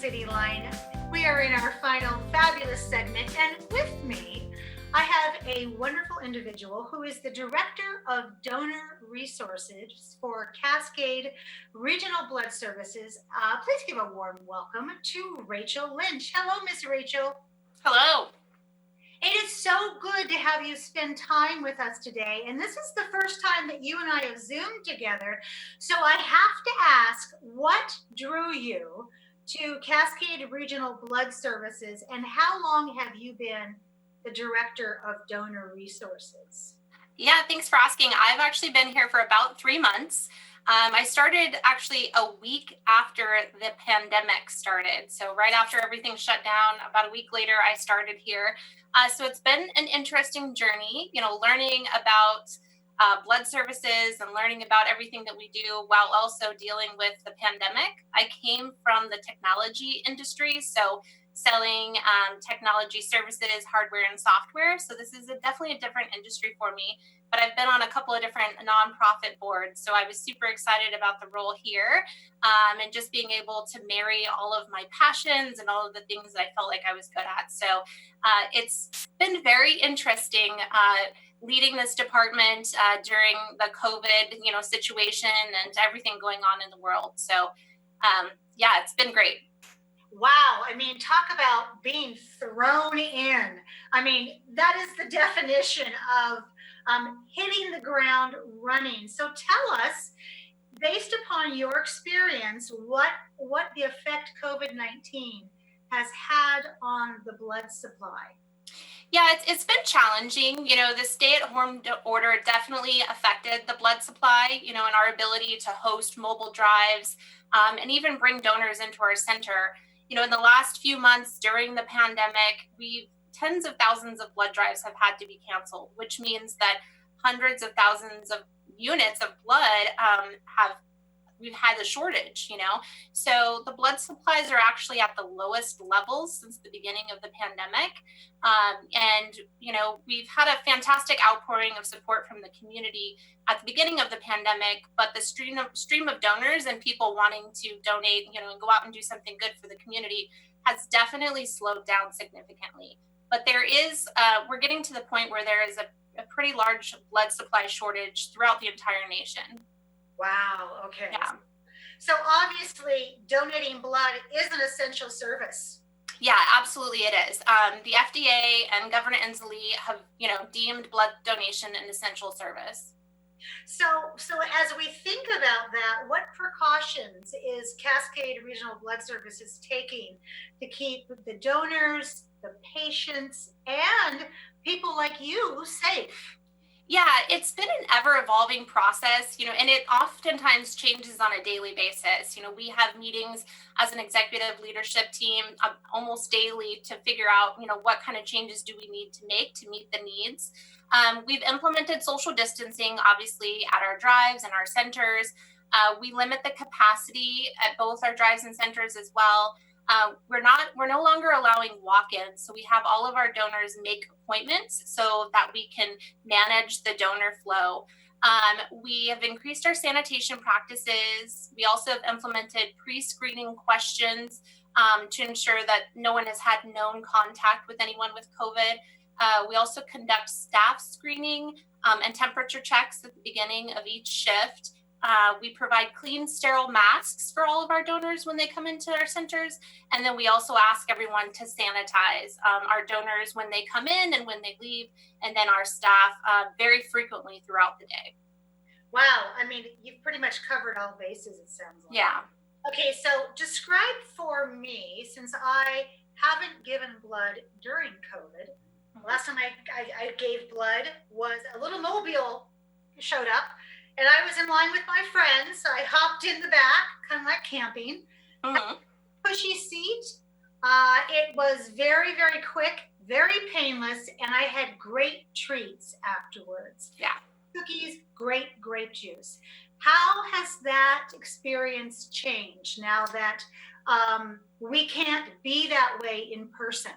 CityLine. We are in our final fabulous segment, and with me, I have a wonderful individual who is the Director of Donor Resources for Cascade Regional Blood Services. Please give a warm welcome to Racheal Lynch. Hello, Miss Racheal. Hello. It is so good to have you spend time with us today. And this is the first time that you and I have Zoomed together. So I have to ask, what drew you to Cascade Regional Blood Services, and how long have you been the Director of Donor Resources? Yeah, thanks for asking. I've actually been here for about 3 months. I started actually a week after the pandemic started. So right after everything shut down, about a week later, I started here. So it's been an interesting journey, learning about blood services and learning about everything that we do while also dealing with the pandemic. I came from the technology industry, so selling technology services, hardware and software. So this is definitely a different industry for me, but I've been on a couple of different nonprofit boards. So I was super excited about the role here and just being able to marry all of my passions and all of the things that I felt like I was good at. So it's been very interesting leading this department during the COVID, situation and everything going on in the world. So yeah, it's been great. Wow. I mean, talk about being thrown in. I mean, that is the definition of hitting the ground running. So tell us, based upon your experience, what the effect COVID-19 has had on the blood supply. Yeah, it's been challenging. The stay-at-home order definitely affected the blood supply, and our ability to host mobile drives and even bring donors into our center. In the last few months during the pandemic, tens of thousands of blood drives have had to be canceled, which means that hundreds of thousands of units of blood we've had a shortage, So the blood supplies are actually at the lowest levels since the beginning of the pandemic. And we've had a fantastic outpouring of support from the community at the beginning of the pandemic, but the stream of donors and people wanting to donate, and go out and do something good for the community has definitely slowed down significantly. But we're getting to the point where there is a pretty large blood supply shortage throughout the entire nation. Wow. Okay. Yeah. So obviously, donating blood is an essential service. Yeah, absolutely it is. The FDA and Governor Inslee have, deemed blood donation an essential service. So as we think about that, what precautions is Cascade Regional Blood Services taking to keep the donors, the patients, and people like you safe? Yeah, it's been an ever-evolving process, and it oftentimes changes on a daily basis. We have meetings as an executive leadership team almost daily to figure out, what kind of changes do we need to make to meet the needs. We've implemented social distancing, obviously, at our drives and our centers. We limit the capacity at both our drives and centers as well. We're no longer allowing walk-ins. So we have all of our donors make appointments so that we can manage the donor flow. We have increased our sanitation practices. We also have implemented pre-screening questions to ensure that no one has had known contact with anyone with COVID. We also conduct staff screening and temperature checks at the beginning of each shift. We provide clean, sterile masks for all of our donors when they come into our centers. And then we also ask everyone to sanitize our donors when they come in and when they leave, and then our staff very frequently throughout the day. Wow. I mean, you've pretty much covered all bases, it sounds like. Yeah. Okay, so describe for me, since I haven't given blood during COVID, last time I gave blood was a little mobile showed up. And I was in line with my friends, so I hopped in the back, kind of like camping. Mm-hmm. Pushy seat. It was very, very quick, very painless, and I had great treats afterwards. Yeah. Cookies, great grape juice. How has that experience changed now that we can't be that way in person?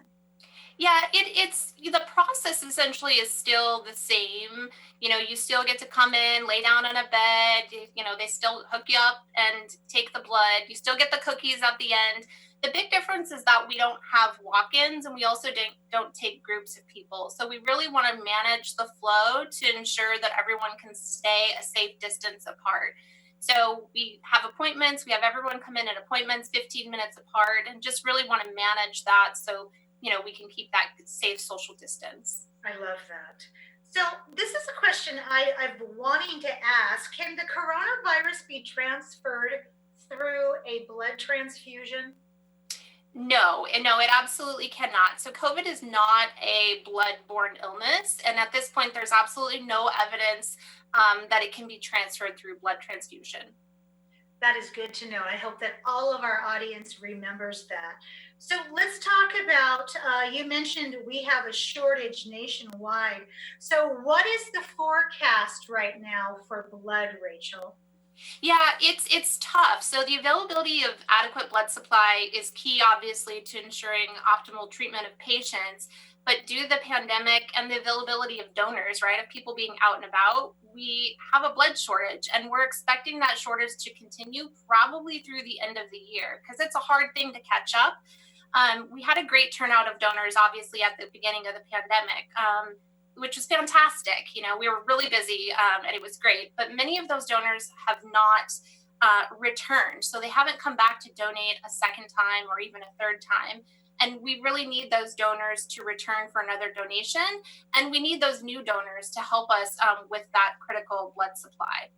Yeah, it's the process essentially is still the same. You still get to come in, lay down on a bed. They still hook you up and take the blood. You still get the cookies at the end. The big difference is that we don't have walk-ins, and we also don't take groups of people. So we really want to manage the flow to ensure that everyone can stay a safe distance apart. So we have appointments, we have everyone come in at appointments 15 minutes apart, and just really want to manage that so, we can keep that safe social distance. I love that. So this is a question I've been wanting to ask. Can the coronavirus be transferred through a blood transfusion? No, and no, it absolutely cannot. So COVID is not a blood-borne illness, and at this point, there's absolutely no evidence that it can be transferred through blood transfusion. That is good to know. I hope that all of our audience remembers that. So let's talk about, you mentioned we have a shortage nationwide. So what is the forecast right now for blood, Racheal? Yeah, it's tough. So the availability of adequate blood supply is key, obviously, to ensuring optimal treatment of patients. But due to the pandemic and the availability of donors, right, of people being out and about, we have a blood shortage, and we're expecting that shortage to continue probably through the end of the year because it's a hard thing to catch up. We had a great turnout of donors, obviously, at the beginning of the pandemic. Which was fantastic. We were really busy and it was great, but many of those donors have not returned. So they haven't come back to donate a second time or even a third time. And we really need those donors to return for another donation. And we need those new donors to help us with that critical blood supply.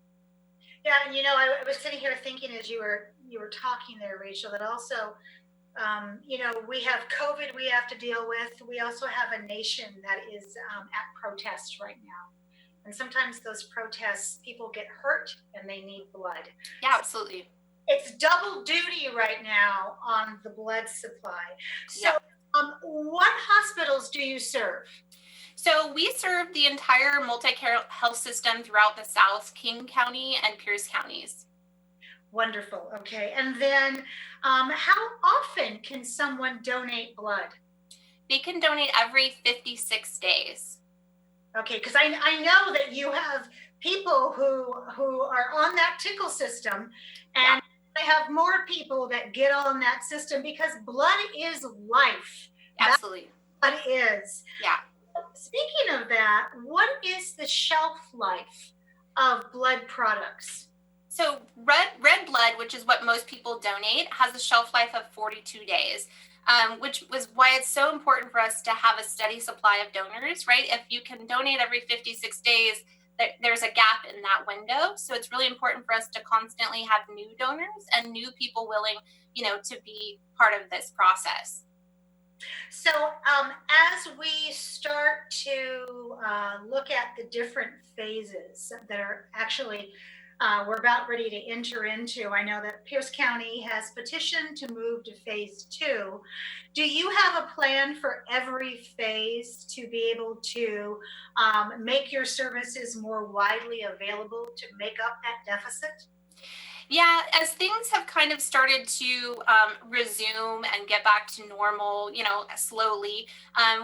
Yeah, and I was sitting here thinking as you were talking there, Racheal, that also we have COVID we have to deal with. We also have a nation that is at protests right now. And sometimes those protests, people get hurt and they need blood. Yeah, absolutely. It's double duty right now on the blood supply. So what hospitals do you serve? So we serve the entire multi-care health system throughout the South, King County and Pierce counties. Wonderful. Okay. And then how often can someone donate blood? They can donate every 56 days. Okay. Because I know that you have people who are on that tickle system, and I have more people that get on that system because blood is life. Absolutely. Blood is. Yeah. Speaking of that, what is the shelf life of blood products? So red blood, which is what most people donate, has a shelf life of 42 days, which was why it's so important for us to have a steady supply of donors, right? If you can donate every 56 days, there's a gap in that window. So it's really important for us to constantly have new donors and new people willing, to be part of this process. So as we start to look at the different phases that are actually we're about ready to enter into. I know that Pierce County has petitioned to move to phase 2. Do you have a plan for every phase to be able to make your services more widely available to make up that deficit? Yeah, as things have kind of started to resume and get back to normal, slowly,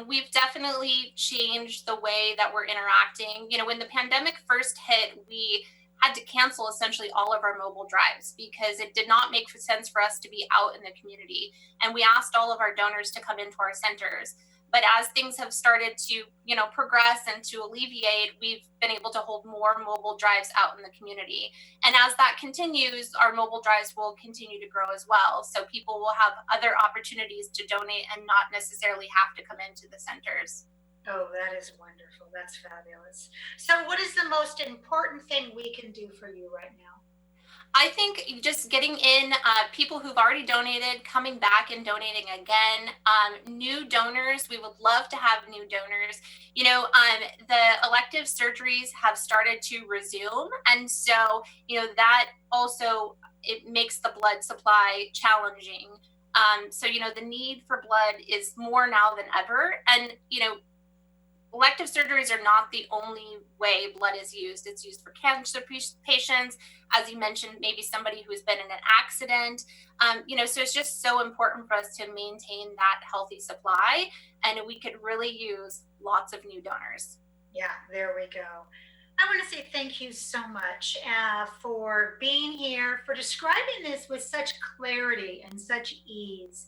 we've definitely changed the way that we're interacting. When the pandemic first hit, we had to cancel essentially all of our mobile drives because it did not make sense for us to be out in the community. And we asked all of our donors to come into our centers. But as things have started to, progress and to alleviate, we've been able to hold more mobile drives out in the community. And as that continues, our mobile drives will continue to grow as well. So people will have other opportunities to donate and not necessarily have to come into the centers. Oh, that is wonderful. That's fabulous. So what is the most important thing we can do for you right now? I think just getting in people who've already donated, coming back and donating again, new donors. We would love to have new donors. The elective surgeries have started to resume. And so, that also, it makes the blood supply challenging. So, the need for blood is more now than ever. And, elective surgeries are not the only way blood is used. It's used for cancer patients, as you mentioned, maybe somebody who's been in an accident. So it's just so important for us to maintain that healthy supply, and we could really use lots of new donors. Yeah, there we go. I want to say thank you so much for being here, for describing this with such clarity and such ease.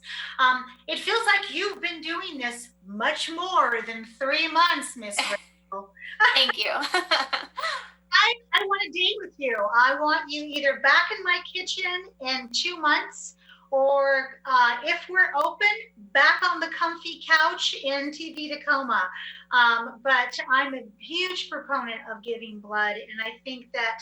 It feels like you've been doing this much more than 3 months, Miss Rachel. Thank you. I want to date with you. I want you either back in my kitchen in 2 months, or if we're open, back on the comfy couch in TV Tacoma. But I'm a huge proponent of giving blood, and I think that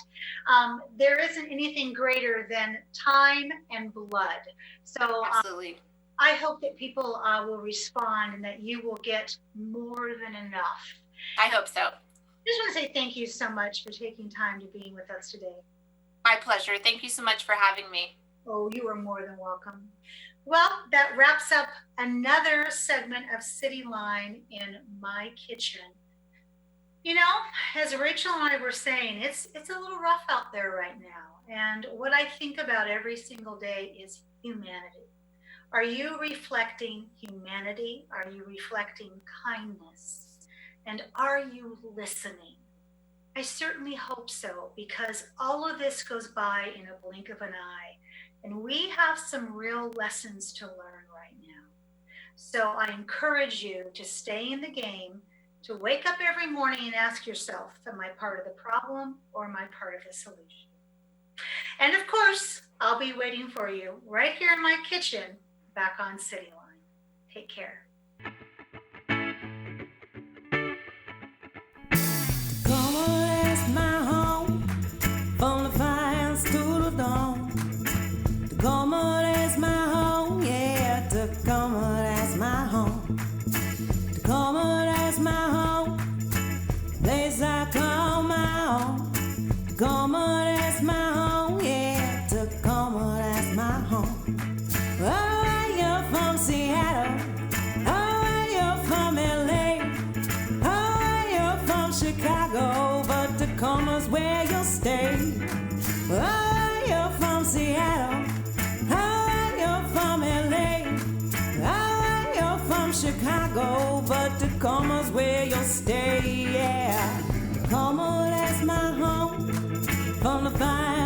there isn't anything greater than time and blood. So Absolutely. I hope that people will respond and that you will get more than enough. I hope so. I just want to say thank you so much for taking time to being with us today. My pleasure. Thank you so much for having me. Oh, you are more than welcome. Well, that wraps up another segment of CityLine in my kitchen. You know, as Racheal and I were saying, it's a little rough out there right now. And what I think about every single day is humanity. Are you reflecting humanity? Are you reflecting kindness? And are you listening? I certainly hope so, because all of this goes by in a blink of an eye. And we have some real lessons to learn right now. So I encourage you to stay in the game, to wake up every morning and ask yourself, am I part of the problem or am I part of the solution? And of course, I'll be waiting for you right here in my kitchen, back on CityLine. Take care. From the fires to the dawn, Tacoma, that's my home, yeah, Tacoma, that's my home. Tacoma, that's my home, place I call my own. Tacoma, that's my home, yeah, Tacoma, that's my home. Oh, you're from Seattle, oh, you're from LA, oh, you're from Chicago, but Tacoma's where you'll stay. Oh, you're from Seattle, oh, you're from LA, oh, you're from Chicago, but Tacoma's where you'll stay, yeah. Tacoma, that's my home, from the fire